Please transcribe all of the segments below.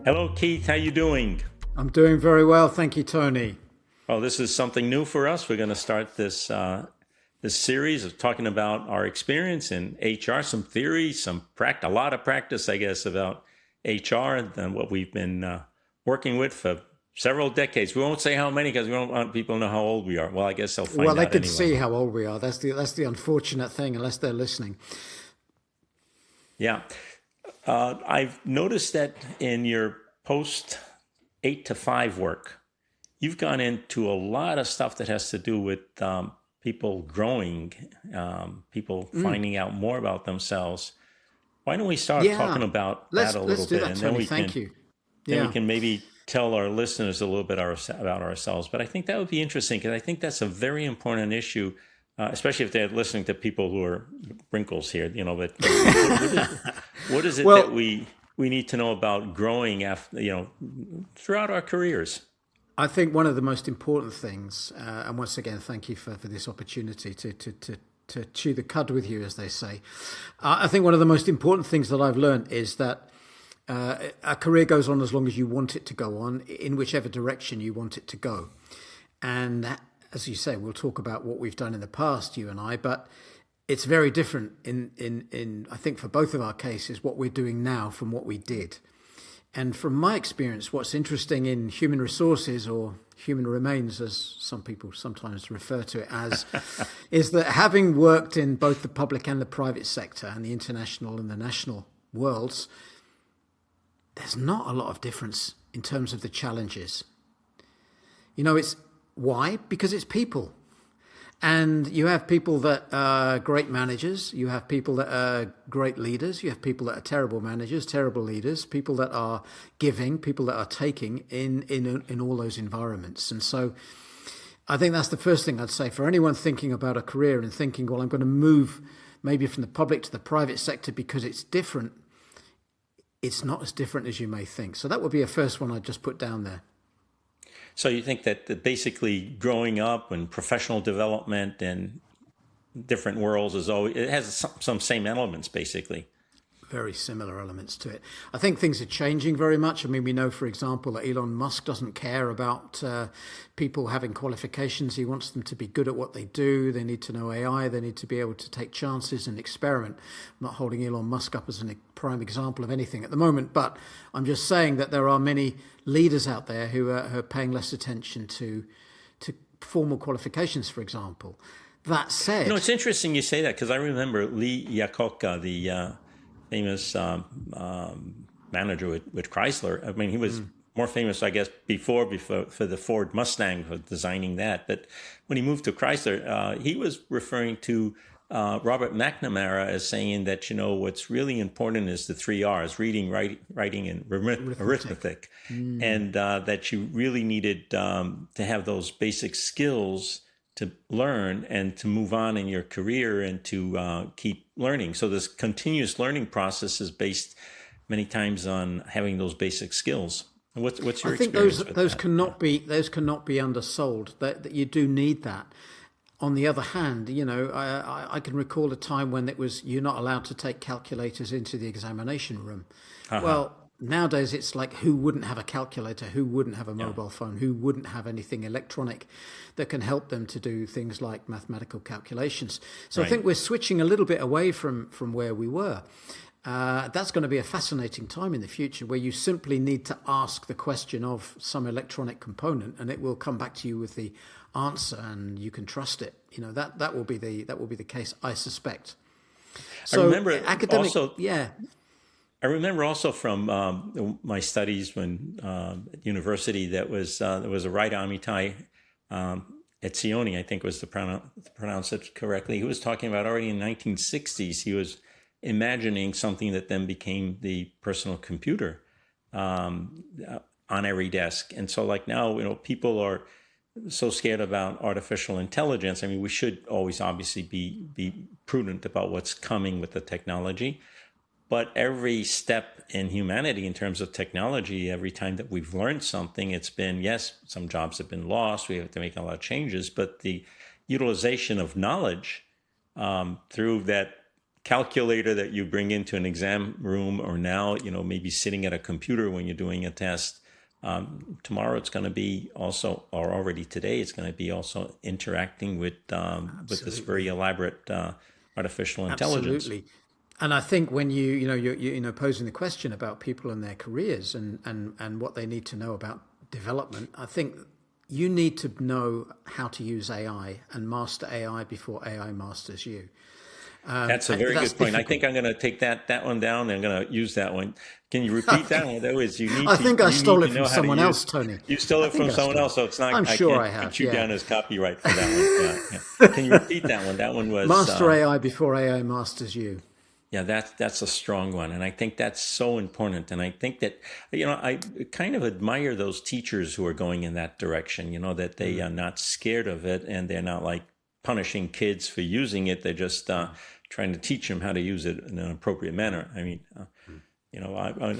Hello, Keith. How you doing? I'm doing very well, thank you, Tony. Oh, this is something new for us. We're going to start this series of talking about our experience in HR, some theory, a lot of practice, I guess, about HR and what we've been working with for several decades. We won't say how many because we don't want people to know how old we are. Well, I guess they'll find Well, they out could anyway. see how old we are. That's the unfortunate thing, unless they're listening. Yeah. I've noticed that in your post 8 to 5 work, you've gone into a lot of stuff that has to do with people growing, people finding out more about themselves. Why don't we start talking about that a little bit, and then thank you. Then we can maybe tell our listeners a little bit about ourselves. But I think that would be interesting because I think that's a very important issue, especially if they're listening to people who are wrinkles here. But what is it that we need to know about growing after, throughout our careers? I think one of the most important things, and once again, thank you for this opportunity to chew the cud with you, as they say. I think one of the most important things that I've learned is that a career goes on as long as you want it to go on, in whichever direction you want it to go. And as you say, we'll talk about what we've done in the past, you and I, but it's very different in I think for both of our cases, what we're doing now from what we did. And from my experience, what's interesting in human resources, or human remains, as some people sometimes refer to it as, is that having worked in both the public and the private sector and the international and the national worlds, there's not a lot of difference in terms of the challenges. It's why? Because it's people. And you have people that are great managers, you have people that are great leaders, you have people that are terrible managers, terrible leaders, people that are giving, people that are taking in all those environments. And so I think that's the first thing I'd say for anyone thinking about a career and thinking, well, I'm going to move maybe from the public to the private sector because it's different. It's not as different as you may think. So that would be a first one I'd just put down there. So you think that basically growing up and professional development and different worlds it has some same elements, basically. Very similar elements to it. I think things are changing very much. I mean, we know, for example, that Elon Musk doesn't care about people having qualifications. He wants them to be good at what they do. They need to know AI. They need to be able to take chances and experiment. I'm not holding Elon Musk up as a prime example of anything at the moment, but I'm just saying that there are many leaders out there who are paying less attention to formal qualifications, for example. That said... it's interesting you say that because I remember Lee Iacocca, the... famous manager with Chrysler. I mean, he was more famous, I guess, before for the Ford Mustang, for designing that. But when he moved to Chrysler, he was referring to Robert McNamara as saying that, what's really important is the 3 R's, reading, writing, and arithmetic. And that you really needed to have those basic skills to learn and to move on in your career and to keep learning. So this continuous learning process is based many times on having those basic skills. What's your experience with those that? those cannot be undersold. That you do need that. On the other hand, I can recall a time when you're not allowed to take calculators into the examination room. Well, nowadays it's like, who wouldn't have a calculator? Who wouldn't have a mobile phone? Who wouldn't have anything electronic that can help them to do things like mathematical calculations? So I think we're switching a little bit away from where we were. That's going to be a fascinating time in the future, where you simply need to ask the question of some electronic component and it will come back to you with the answer, and you can trust it. That will be the case, I suspect. So I remember academic, I remember also from my studies when at university there was a Right Amitai Etzioni, I think was to pronounce it correctly. He was talking about already in the 1960s. He was imagining something that then became the personal computer on every desk. And so like now, people are so scared about artificial intelligence. I mean, we should always obviously be prudent about what's coming with the technology. But every step in humanity in terms of technology, every time that we've learned something, it's been, yes, some jobs have been lost. We have to make a lot of changes. But the utilization of knowledge through that calculator that you bring into an exam room, or now, maybe sitting at a computer when you're doing a test. Tomorrow it's going to be also, or already today, it's going to be also interacting with this very elaborate artificial intelligence. Absolutely. And I think when you're posing the question about people and their careers and what they need to know about development, I think you need to know how to use AI and master AI before AI masters you. That's a very good point. Difficult. I think I'm going to take that one down. I'm going to use that one. Can you repeat that one? That was, I think I stole it from someone else, Tony. You stole it from someone else, so it's not. I'm sure I can't have. put you down as copyright for that one. Yeah. Can you repeat that one? That one was master AI before AI masters you. Yeah, that's a strong one, and I think that's so important. And I think that I kind of admire those teachers who are going in that direction. That they are not scared of it, and they're not like punishing kids for using it. They're just trying to teach them how to use it in an appropriate manner. I mean,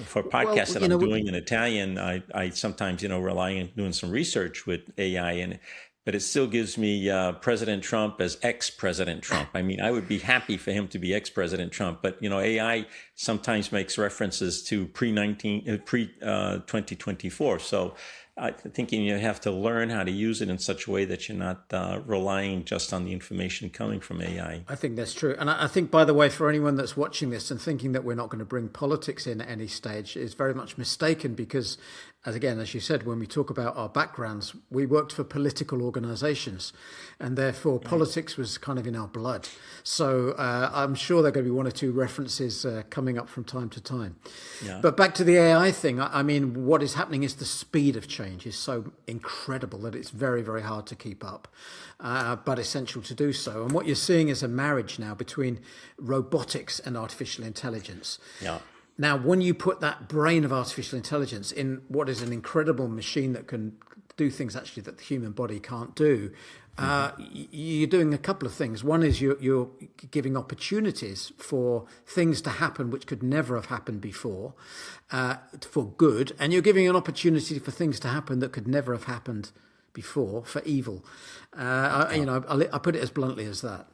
for podcasts that I'm doing in Italian, I sometimes, rely on doing some research with AI, but it still gives me President Trump as ex-President Trump. I mean, I would be happy for him to be ex-President Trump, but AI sometimes makes references to pre-2024. So I think you have to learn how to use it in such a way that you're not relying just on the information coming from AI. I think that's true. And I think, by the way, for anyone that's watching this and thinking that we're not going to bring politics in at any stage is very much mistaken, because, as you said, when we talk about our backgrounds, we worked for political organizations, and therefore politics was kind of in our blood. So I'm sure there are going to be one or two references coming up from time to time. Yeah. But back to the AI thing, I mean, what is happening is the speed of change is so incredible that it's very, very hard to keep up, but essential to do so. And what you're seeing is a marriage now between robotics and artificial intelligence. Yeah. Now, when you put that brain of artificial intelligence in what is an incredible machine that can do things actually that the human body can't do, you're doing a couple of things. One is you're giving opportunities for things to happen which could never have happened before, for good, and you're giving an opportunity for things to happen that could never have happened before for evil. I put it as bluntly as that.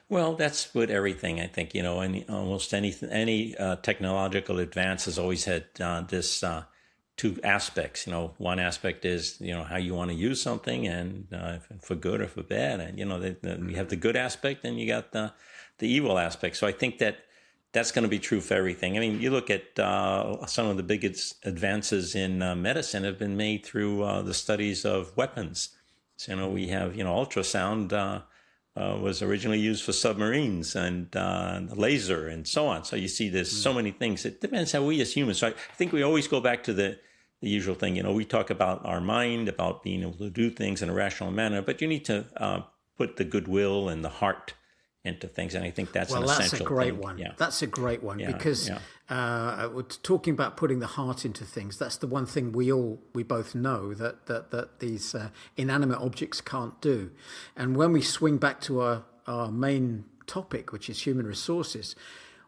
Well, that's with everything, I think. Almost any technological advance has always had this two aspects. One aspect is how you want to use something, and for good or for bad. And you have the good aspect, and you got the evil aspect. So I think that's going to be true for everything. I mean, you look at some of the biggest advances in medicine have been made through the studies of weapons. So we have ultrasound. Was originally used for submarines, and laser and so on. So you see there's so many things. It depends how we as humans. So I think we always go back to the usual thing. We talk about our mind, about being able to do things in a rational manner, but you need to put the goodwill and the heart into things. And I think that's an essential thing. That's a great one. Yeah. That's a great one, because we're talking about putting the heart into things. That's the one thing we both know that these inanimate objects can't do. And when we swing back to our main topic, which is human resources,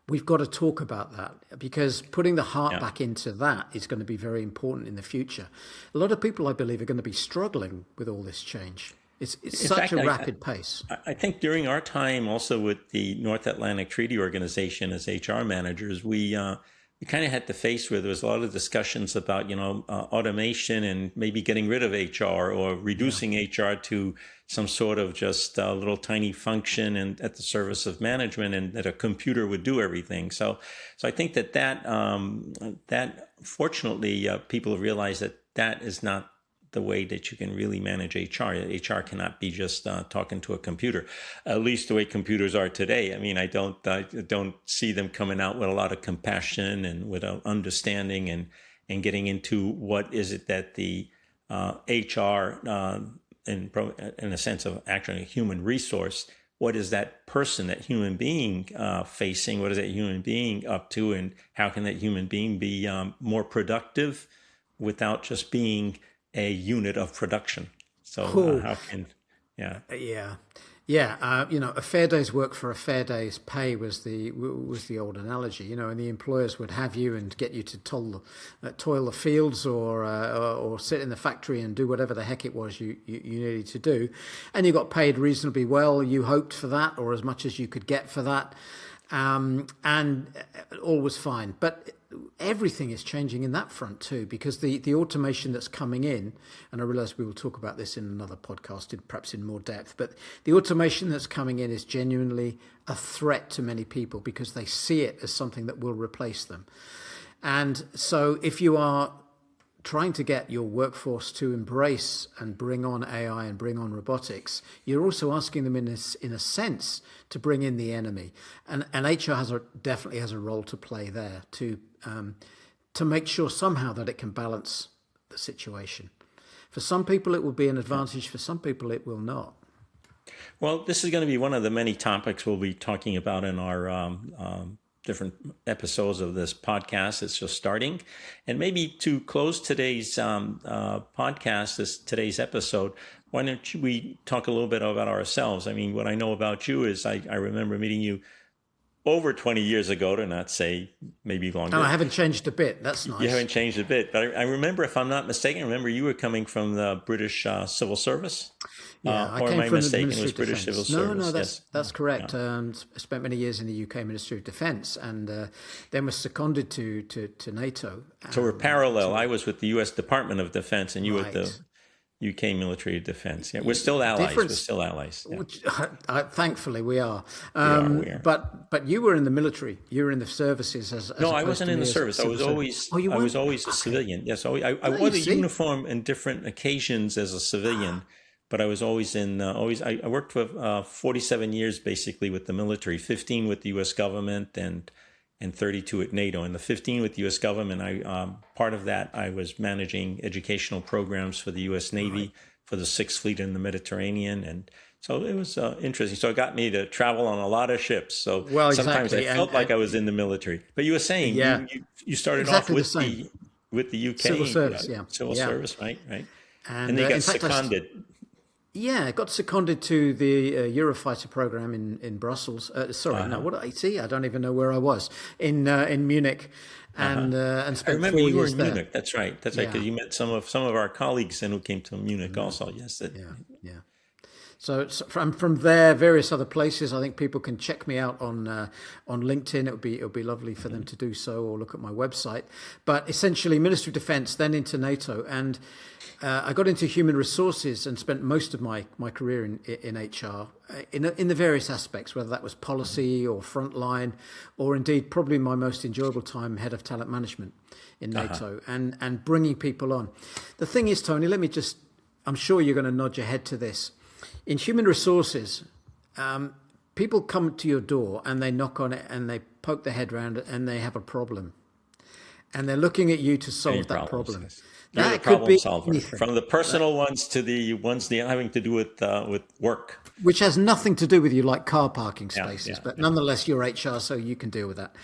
we've got to talk about that, because putting the heart back into that is going to be very important in the future. A lot of people, I believe, are going to be struggling with all this change. It's such a rapid pace. I think during our time also with the North Atlantic Treaty Organization as HR managers, we kind of had to face where there was a lot of discussions about, automation and maybe getting rid of HR or reducing HR to some sort of just a little tiny function and at the service of management, and that a computer would do everything. So I think that fortunately people have realized that is not the way that you can really manage HR. HR cannot be just talking to a computer, at least the way computers are today. I mean, I don't see them coming out with a lot of compassion and with an understanding and getting into what is it that the HR, in a sense of actually a human resource, what is that person, that human being facing? What is that human being up to? And how can that human being be more productive without just being a unit of production? So how can, a fair day's work for a fair day's pay was the old analogy, and the employers would have you and get you to toil the fields or sit in the factory and do whatever the heck it was you needed to do, and you got paid reasonably well. You hoped for that, or as much as you could get for that. and all was fine. But everything is changing in that front too, because the automation that's coming in, and I realize we will talk about this in another podcast, perhaps in more depth, but the automation that's coming in is genuinely a threat to many people because they see it as something that will replace them. And so if you are trying to get your workforce to embrace and bring on AI and bring on robotics, you're also asking them in a sense to bring in the enemy. And HR definitely has a role to play there to make sure somehow that it can balance the situation. For some people, it will be an advantage. For some people, it will not. Well, this is going to be one of the many topics we'll be talking about in our different episodes of this podcast. It's just starting. And maybe to close today's podcast, today's episode, why don't we talk a little bit about ourselves? I mean, what I know about you is I remember meeting you over 20 years ago, to not say maybe longer. Oh, I haven't changed a bit. That's nice. You haven't changed a bit. But I remember, if I'm not mistaken, you were coming from the British Civil Service. Yeah, I or came am I from mistaken? the It was British Civil Service. No, that's correct. I spent many years in the UK Ministry of Defence, and then was seconded to NATO. So we're parallel. I was with the U.S. Department of Defense, and you Right. with the UK Military of Defense. Yeah, we're still allies. We're still allies. Yeah. Which, thankfully, we are. We are. But you were in the military. You were in the services as No, I opposed wasn't to in me the as service. I civil was servant. always. Oh, you I was weren't? always a civilian. Yes, I Oh, wore you the see? uniform in different occasions as a civilian, but I was always in. I worked for 47 years basically with the military, 15 with the U.S. government, and 32 at NATO. And the 15 with the U.S. government, part of that I was managing educational programs for the U.S. Navy, for the Sixth Fleet in the Mediterranean, and so it was interesting. So it got me to travel on a lot of ships. So sometimes I felt like I was in the military. But you were saying you started Exactly off with the UK Civil service, civil service, right? And they got in fact, seconded. I got seconded to the Eurofighter program in Brussels. No, what did I see? I don't even know where I was in Munich, and spent I remember 4 you were years in there. Munich. That's right. That's right. Because you met some of our colleagues and who came to Munich also. Yes. Yeah. So from there, various other places. I think people can check me out on LinkedIn. It would be lovely for them to do so, or look at my website. But essentially, Ministry of Defence, then into NATO, and I got into human resources and spent most of my career in HR in the various aspects, whether that was policy or frontline, or indeed probably my most enjoyable time, head of talent management in NATO, and bringing people on. The thing is, Tony, I'm sure you're going to nod your head to this. In human resources, people come to your door and they knock on it and they poke their head around and they have a problem. And they're looking at you to solve that problem. Yes. You're the problem solver, from the personal ones to the ones having to do with work. Which has nothing to do with you, like car parking spaces. But nonetheless, you're HR, so you can deal with that.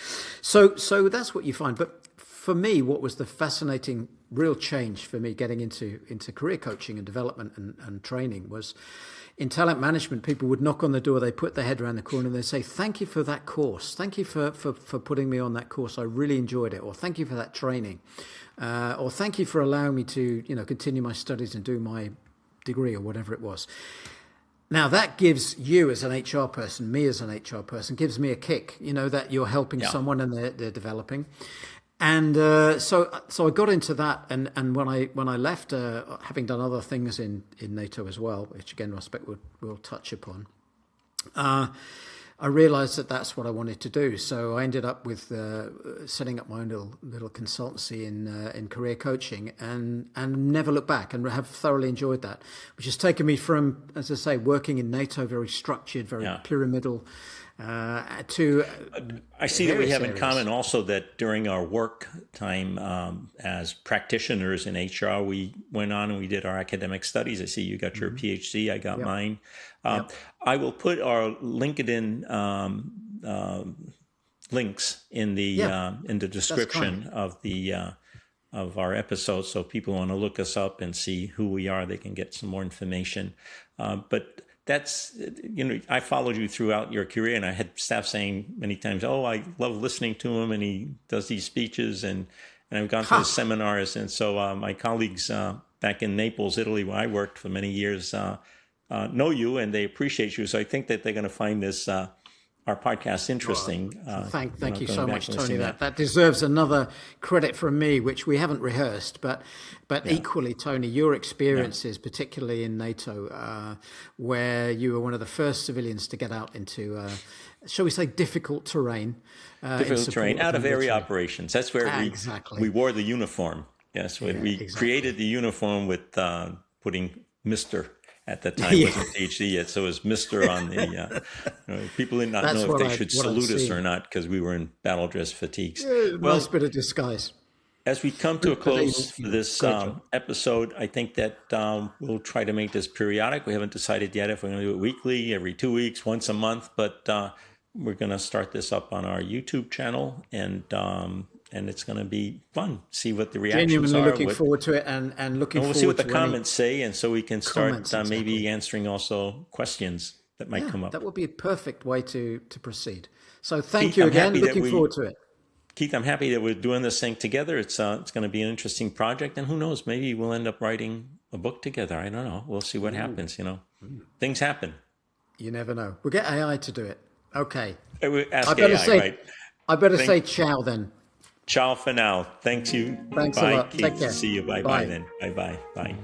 So that's what you find. But for me, what was the fascinating real change for me getting into career coaching and development and training was, in talent management, people would knock on the door, they put their head around the corner and they say, thank you for that course. Thank you for putting me on that course. I really enjoyed it. Or thank you for that training. Or thank you for allowing me to, continue my studies and do my degree or whatever it was. Now that gives you as an HR person, me as an HR person, gives me a kick, that you're helping someone and they're developing. And so I got into that, and when I left, having done other things in NATO as well, which again I expect we'll touch upon, I realised that that's what I wanted to do. So I ended up with setting up my own little consultancy in career coaching, and never looked back, and have thoroughly enjoyed that, which has taken me from, as I say, working in NATO, very structured, very pyramidal. To I see that we have in common also that during our work time as practitioners in HR, we went on and we did our academic studies. I see you got your PhD, I got mine. I will put our LinkedIn links in the description of our episode, so people want to look us up and see who we are, they can get some more information. But that's, I followed you throughout your career, and I had staff saying many times, oh, I love listening to him, and he does these speeches, and I've gone to his seminars. And so my colleagues back in Naples, Italy, where I worked for many years, know you, and they appreciate you. So I think that they're going to find this our podcast interesting. Thank you going so back much, and Tony. listening to That deserves another credit from me, which we haven't rehearsed. But equally, Tony, your experiences, particularly in NATO, where you were one of the first civilians to get out into, shall we say, difficult terrain. Difficult terrain, out of area operations. That's where we wore the uniform. Yes, we created the uniform with putting Mr. At that time, it wasn't PhD yet, so it was Mr. on the. People did not know if they should salute us or not because we were in battle dress fatigues. Nice bit of disguise. As we come to a close for this episode, I think that we'll try to make this periodic. We haven't decided yet if we're going to do it weekly, every 2 weeks, once a month, but we're going to start this up on our YouTube channel, and it's going to be fun. See what the reactions Genuinely are. Looking forward to it, and looking forward to we'll see what the comments say, and so we can start maybe answering also questions that might come up. That would be a perfect way to proceed. So thank you again. Looking forward to it. Keith, I'm happy that we're doing this thing together. It's going to be an interesting project, and who knows, maybe we'll end up writing a book together. I don't know. We'll see what happens. Things happen. You never know. We'll get AI to do it. Okay. Ask AI, right? I better say ciao then. Ciao for now. Thanks you. Thanks Bye, a lot. Keith. Take care. See you. Bye then. Bye.